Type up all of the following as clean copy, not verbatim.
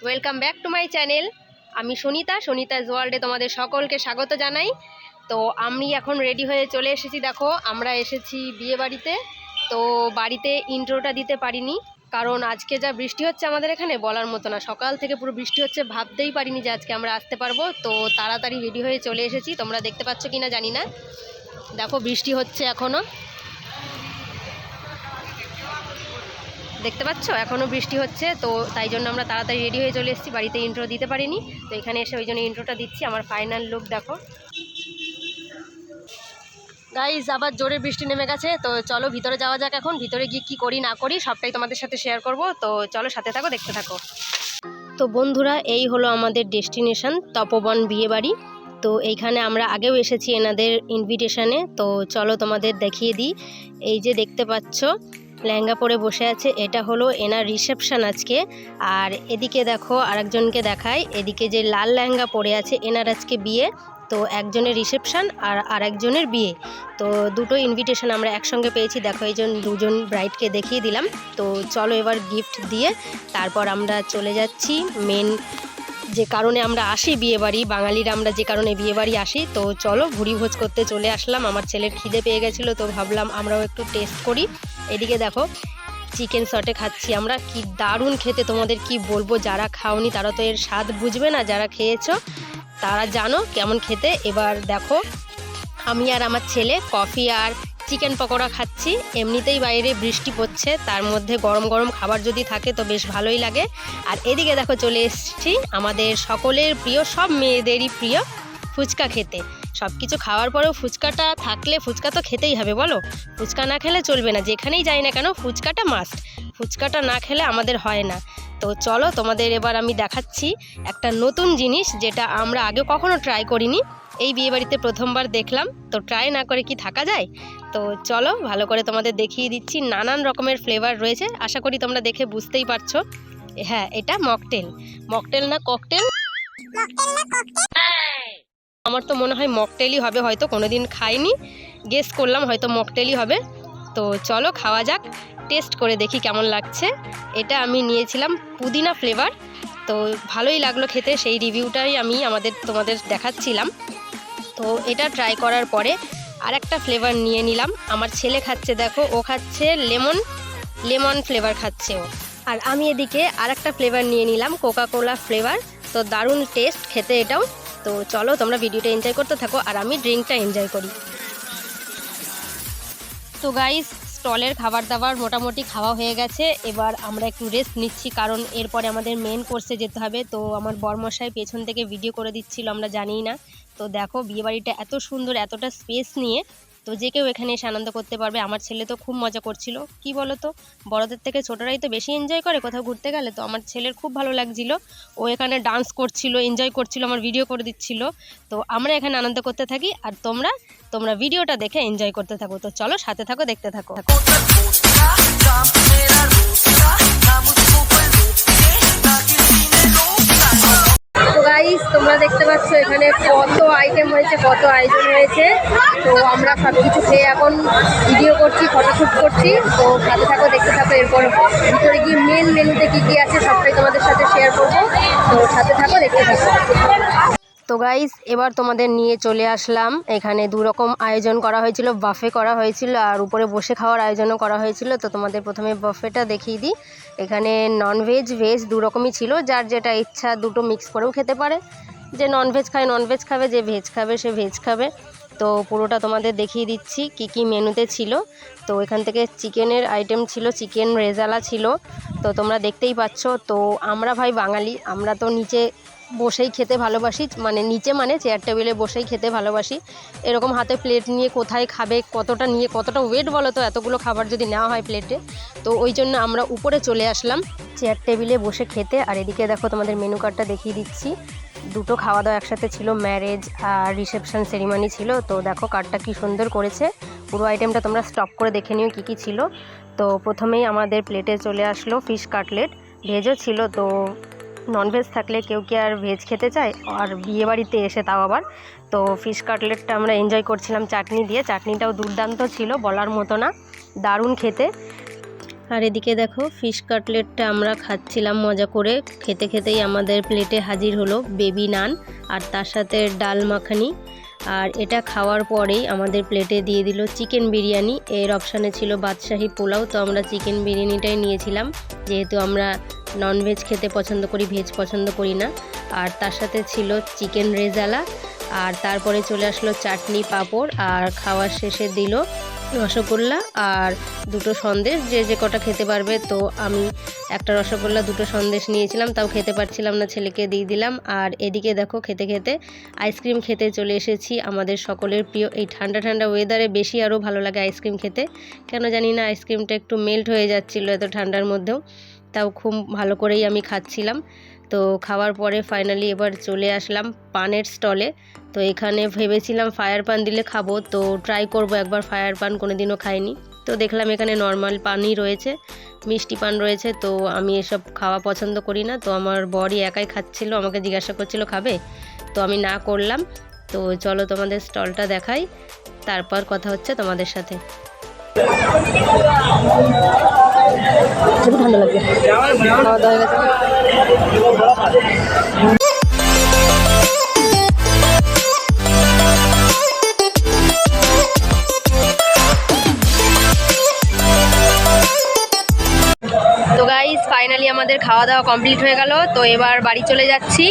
Welcome back to my channel. আমি সুনিতাজ ওয়ার্ল্ডে তোমাদের সকলকে স্বাগত জানাই। তো আমি এখন রেডি হয়ে চলে এসেছি। দেখো আমরা এসেছি বিয়ে বাড়িতে। তো বাড়িতে ইন্ট্রোটা দিতে পারিনি, কারণ আজকে যা বৃষ্টি হচ্ছে আমাদের এখানে বলার মতো না। সকাল থেকে পুরো বৃষ্টি হচ্ছে, ভাবতেই পারিনি যে আজকে আমরা আসতে পারবো। তো তাড়াতাড়ি রেডি হয়ে চলে এসেছি। তোমরা দেখতে পাচ্ছ কি না জানি না, দেখো বৃষ্টি হচ্ছে এখনও, দেখতে পাচ্ছ এখনও বৃষ্টি হচ্ছে। তো তাই জন্য আমরা তাড়াতাড়ি রেডি হয়ে চলে এসেছি, বাড়িতে ইন্ট্রো দিতে পারিনি। তো এখানে এসে ওই জন্য ইন্ট্রোটা দিচ্ছি। আমার ফাইনাল লুক দেখো গাইজ। আবার জোরে বৃষ্টি নেমে গেছে। তো চলো ভিতরে যাওয়া যাক। এখন ভিতরে গিয়ে কী করি না করি সবটাই তোমাদের সাথে শেয়ার করব। তো চলো সাথে থাকো, দেখতে থাকো। তো বন্ধুরা, এই হলো আমাদের ডেস্টিনেশন, তপবন বিয়েবাড়ি। তো এইখানে আমরা আগেও এসেছি এনাদের ইনভিটেশনে। তো চলো তোমাদের দেখিয়ে দিই। এই যে দেখতে পাচ্ছ লেহেঙ্গা পরে বসে আছে, এটা হলো এনার রিসেপশন আজকে। আর এদিকে দেখো আরেকজনকে দেখায়, এদিকে যে লাল লেহেঙ্গা পরে আছে এনার আজকে বিয়ে। তো একজনের রিসেপশন আর আরেকজনের বিয়ে। তো দুটো ইনভিটেশন আমরা একসঙ্গে পেয়েছি। দেখো এই দুজন ব্রাইডকে দেখিয়ে দিলাম। তো চলো এবার গিফট দিয়ে তারপর আমরা চলে যাচ্ছি মেন যে কারণে আমরা আসি বিয়েবাড়ি, বাঙালিরা আমরা যে কারণে বিয়েবাড়ি আসি। তো চলো ভুরি ভোজ করতে চলে আসলাম। আমার ছেলের খিদে পেয়ে গেছিলো, তো ভাবলাম আমরাও একটু টেস্ট করি। এদিকে দেখো চিকেন শটে খাচ্ছি আমরা, কি দারুণ খেতে, তোমাদের কি বলবো। যারা খাওনি তারা তো এর স্বাদ বুঝবে না, যারা খেয়েছো তারা জানো কেমন খেতে। এবার দেখো আমি আর আমার ছেলে কফি আর চিকেন পকোড়া খাচ্ছি। এমনিতেই বাইরে বৃষ্টি পড়ছে, তার মধ্যে গরম গরম খাবার যদি থাকে তো বেশ ভালোই লাগে। আর এদিকে দেখো চলে এসেছি আমাদের সকলের প্রিয়, সব মেয়েদেরই প্রিয় ফুচকা খেতে। সব কিছু খাওয়ার পরেও ফুচকাটা থাকলে, ফুচকা তো খেতেই হবে বলো, ফুচকা না খেলে চলবে না। যেখানেই যাই না কেন ফুচকাটা মাস্ট, ফুচকাটা না খেলে আমাদের হয় না। তো চলো তোমাদের এবার আমি দেখাচ্ছি একটা নতুন জিনিস, যেটা আমরা আগে কখনো ট্রাই করিনি। এই বিয়েবাড়িতে প্রথমবার দেখলাম। তো ট্রাই না করে কি থাকা যায়। তো চলো ভালো করে তোমাদের দেখিয়ে দিচ্ছি। নানান রকমের ফ্লেভার রয়েছে, আশা করি তোমরা দেখে বুঝতেই পারছো। হ্যাঁ, এটা মকটেল। মকটেল না ককটেল, আমার তো মনে হয় মকটেলই হবে, হয়তো কোনোদিন খাইনি, গেস করলাম হয়তো মকটেলই হবে। তো চলো খাওয়া যাক, টেস্ট করে দেখি কেমন লাগছে। এটা আমি নিয়েছিলাম পুদিনা ফ্লেভার, তো ভালোই লাগলো খেতে, সেই রিভিউটাই আমি তোমাদের দেখাচ্ছিলাম। তো এটা ট্রাই করার পরে আর একটা ফ্লেভার নিয়ে নিলাম। আমার ছেলে খাচ্ছে, দেখো ও খাচ্ছে লেমন ফ্লেভার খাচ্ছে ও। আর আমি এদিকে আর একটা ফ্লেভার নিয়ে নিলাম, কোকা কোলা ফ্লেভার। তো দারুণ টেস্ট খেতে এটাও। তো চলো তোমরা ভিডিওটা এনজয় করতে থাকো আর আমি ড্রিঙ্কটা এনজয় করি। তো গাইস, স্টলের খাবার দাবার মোটামুটি খাওয়া হয়ে গেছে। এবার আমরা একটু রেস্ট নিচ্ছি, কারণ এরপরে আমাদের মেন কোর্সে যেতে হবে। তো আমার বরমশাই পেছন থেকে ভিডিও করে দিচ্ছিল, আমরা জানিই না। তো দেখো বিয়েবাড়িটা এত সুন্দর, এতটা স্পেস নিয়ে, তো যে কেউ এখানে এসে আনন্দ করতে পারবে। আমার ছেলে তো খুব মজা করছিল, কি বলো তো, বড়দের থেকে ছোটরাই তো বেশি এনজয় করে কোথাও ঘুরতে গেলে। তো আমার ছেলের খুব ভালো লাগছিল, ও এখানে ডান্স করছিল, এনজয় করছিল, আমার ভিডিও করে দিচ্ছিল। তো আমরা এখানে আনন্দ করতে থাকি আর তোমরা ভিডিওটা দেখে এনজয় করতে থাকো। তো চলো সাথে থাকো, দেখতে থাকো। তো গাইস, তোমরা দেখতে পাচ্ছ এখানে কত আইটেম হয়েছে, কত আয়োজন হয়েছে। তো আমরা সব কিছু খেয়ে এখন ভিডিও করছি, ফটোশ্যুট করছি। তো সাথে থাকো, দেখতে থাকো। এরপর ভিতরে গিয়ে মেন মেনুতে কী কী আছে সবটাই তোমাদের সাথে শেয়ার করবো। তো সাথে থাকো, দেখতে থাকো। তো গাইস, এবার তোমাদের নিয়ে চলে আসলাম। এখানে দুরকম আয়োজন করা হয়েছিল, বাফে করা হয়েছিল আর উপরে বসে খাওয়ার আয়োজনও করা হয়েছিল। তো তোমাদের প্রথমে বাফেটা দেখিয়ে দিই। এখানে ননভেজ ভেজ দুরকমই ছিল, যার যেটা ইচ্ছা দুটো মিক্স করেও খেতে পারে। যে ননভেজ খায় ননভেজ খাবে, যে ভেজ খাবে সে ভেজ খাবে। তো পুরোটা তোমাদের দেখিয়ে দিচ্ছি কি কি মেনুতে ছিল। তো এখান থেকে চিকেনের আইটেম ছিল, চিকেন রেজালা ছিল। তো তোমরা দেখতেই পাচ্ছ। তো আমরা ভাই বাঙালি, আমরা তো নিচে বসেই খেতে ভালোবাসি, মানে নিচে মানে চেয়ার টেবিলে বসেই খেতে ভালোবাসি। এরকম হাতে প্লেট নিয়ে কোথায় খাবে, কতটা ওয়েট বলো তো, এতগুলো খাবার যদি নেওয়া হয় প্লেটে। তো ওই জন্য আমরা উপরে চলে আসলাম চেয়ার টেবিলে বসে খেতে। আর এদিকে দেখো তোমাদের মেনু কার্ডটা দেখিয়ে দিচ্ছি। দুটো খাওয়া দাওয়া একসাথে ছিল, ম্যারেজ আর রিসেপশন সেরিমনি ছিল। তো দেখো কার্ডটা কি সুন্দর করেছে, পুরো আইটেমটা তোমরা স্টপ করে দেখে নিও কী কী ছিল। তো প্রথমেই আমাদের প্লেটে চলে আসলো ফিশ কাটলেট, ভেজও ছিল। তো ননভেজ থাকলে কেউ কি আর ভেজ খেতে চায়, আর বিয়েবাড়িতে এসে তাও আবার। তো ফিশ কাটলেটটা আমরা এনজয় করছিলাম চাটনি দিয়ে, চাটনিটাও দুর্দান্ত ছিল, বলার মতো না, দারুণ খেতে। আর এদিকে দেখো ফিশ কাটলেটটা আমরা খাচ্ছিলাম মজা করে, খেতে খেতেই আমাদের প্লেটে হাজির হলো বেবি নান আর তার সাথে ডাল মাখানি। আর এটা খাওয়ার পরেই আমাদের প্লেটে দিয়ে দিল চিকেন বিরিয়ানি। এর অপশানে ছিল বাদশাহী পোলাও, তো আমরা চিকেন বিরিয়ানিটাই নিয়েছিলাম যেহেতু আমরা ননভেজ খেতে পছন্দ করি, ভেজ পছন্দ করি না। আর তার সাথে ছিল চিকেন রেজালা, আর তারপরে চলে আসলো চাটনি পাঁপড়, আর খাওয়ার শেষে দিল রসগোল্লা আর দুটো সন্দেশ, যে যে কটা খেতে পারবে। তো আমি একটা রসগোল্লা দুটো সন্দেশ নিয়েছিলাম, তাও খেতে পারছিলাম না, ছেলেকে দিয়ে দিলাম। আর এদিকে দেখো খেতে খেতে আইসক্রিম খেতে চলে এসেছি, আমাদের সকলের প্রিয়। এই ঠান্ডা ঠান্ডা ওয়েদারে বেশি আরও ভালো লাগে আইসক্রিম খেতে, কেন জানি না আইসক্রিমটা একটু মেল্ট হয়ে যাচ্ছিলো এত ঠান্ডার মধ্যেও, তাও খুব ভালো করেই আমি খাচ্ছিলাম। তো খাওয়ার পরে ফাইনালি এবার চলে আসলাম পানের স্টলে। তো এখানে ভেবেছিলাম ফায়ার পান দিলে খাবো, তো ট্রাই করব একবার, ফায়ার পান কোনোদিনও খাইনি। তো দেখলাম এখানে নর্মাল পানই রয়েছে, মিষ্টি পান রয়েছে। তো আমি এসব খাওয়া পছন্দ করি না, তো আমার বরই একাই খাচ্ছিল, আমাকে জিজ্ঞাসা করছিল খাবে, তো আমি না করলাম। তো চলো তোমাদের স্টলটা দেখাই, তারপর কথা হচ্ছে তোমাদের সাথে। খুব ঠান্ডা লাগবে, খাওয়া দাওয়া হয়ে গেছে। তো গাইস ফাইনালি আমাদের খাওয়া দাওয়া কমপ্লিট হয়ে গেল, তো এবার বাড়ি চলে যাচ্ছি।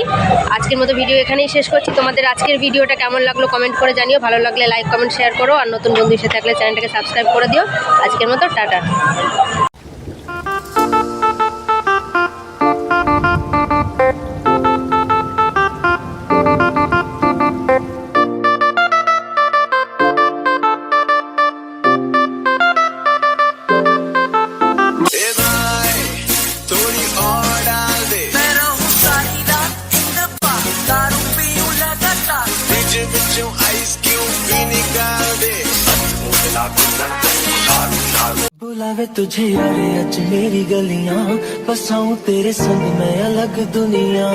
আজকের মতো ভিডিও এখানেই শেষ করছি। তোমাদের আজকের ভিডিওটা কেমন লাগলো কমেন্ট করে জানিও, ভালো লাগলে লাইক কমেন্ট শেয়ার করো, আর নতুন বন্ধু এসে থাকলে চ্যানেলটাকে সাবস্ক্রাইব করে দিও। আজকের মতো টাটা। बुलावे तुझे यारे अच मेरी गलियां, बसाऊं तेरे संग मैं अलग दुनिया।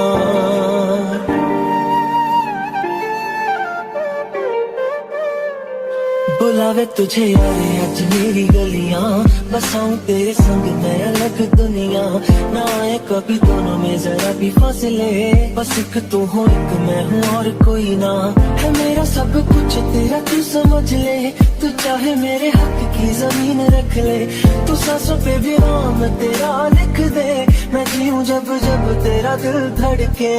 बुलावे तुझे यारे अच मेरी गलियां, बसाऊं तेरे संग मैं अलग दुनिया। ना आए कभी दोनों में जरा भी फासले, बस एक तू हो एक मैं हूँ और कोई ना। है मेरा सब कुछ तेरा तू समझ ले, तू चाहे मेरे हक की जमीन रख ले। तू सांसों पे भी नाम तेरा लिख दे, मैं जीऊं जब जब तेरा दिल धड़के।